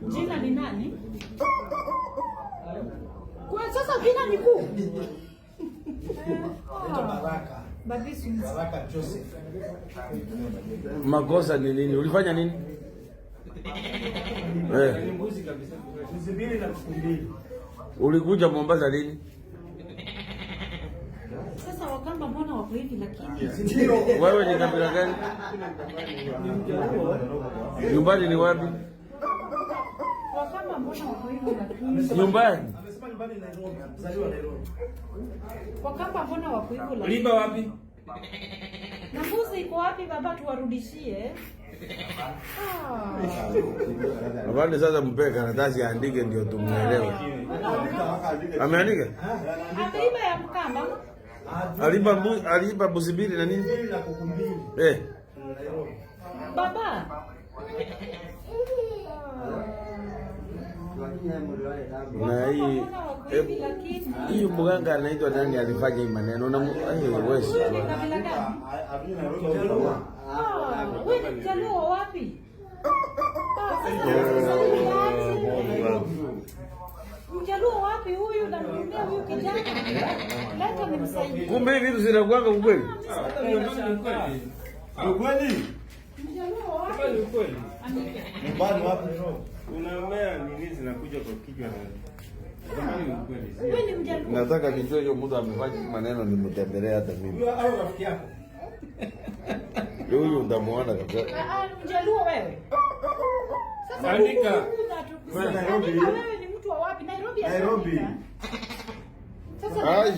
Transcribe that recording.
Jina ni nani? Kwa sasa jina ni kuu. Baraka. Baraka Joseph. Makosa ni nini? Ulifanya nini? Ni mbuzi kabisa. Mbuzi 2 na kuku 2. Ulikuja Mombasa lini? Sasa Wakamba mbona wako hivi lakini? Wewe ni kabila gani? Nyumbani ni wapi? Wakamba mbona wako hivi lakini? Nyumbani. Amesema nyumbani Nairobi, mzaliwa Nairobi. Wakamba mbona wako hivi lakini? Liba wapi? Na mbuzi iko wapi baba tuwarudishie? Abandi sasa mpe karatasi aandike ndio tumuelewe. Ameandika? Aliba ya Mkamba. Aliba mbuzi 2 na nini? 2 na kuku 2. Baba. Na hii mganga anaitwa nani alifanya hii maneno na wewe si kabila gani? Wewe ni Mjaluo wapi? Mjaluo wapi huyu na mtumia huyu kijana? Leta nimsaidie. Kumbe hivi vitu zinakuanga ukweli? Ukweli? Mjaluo wapi? Ni ukweli. Mbali wapi Nairobi? Unaambia nini zinakuja kwa kichwa na Wewe ni Mjaluo. Nataka nijue hiyo mtu amefanya maneno nimtembelea hata mimi. Huyo au rafiki yako? Huyu utamuona kabisa. Mjaluo wewe. Sasa andika. Nairobi. Wewe ni mtu wa wapi? Nairobi. Nairobi. Sasa Ai.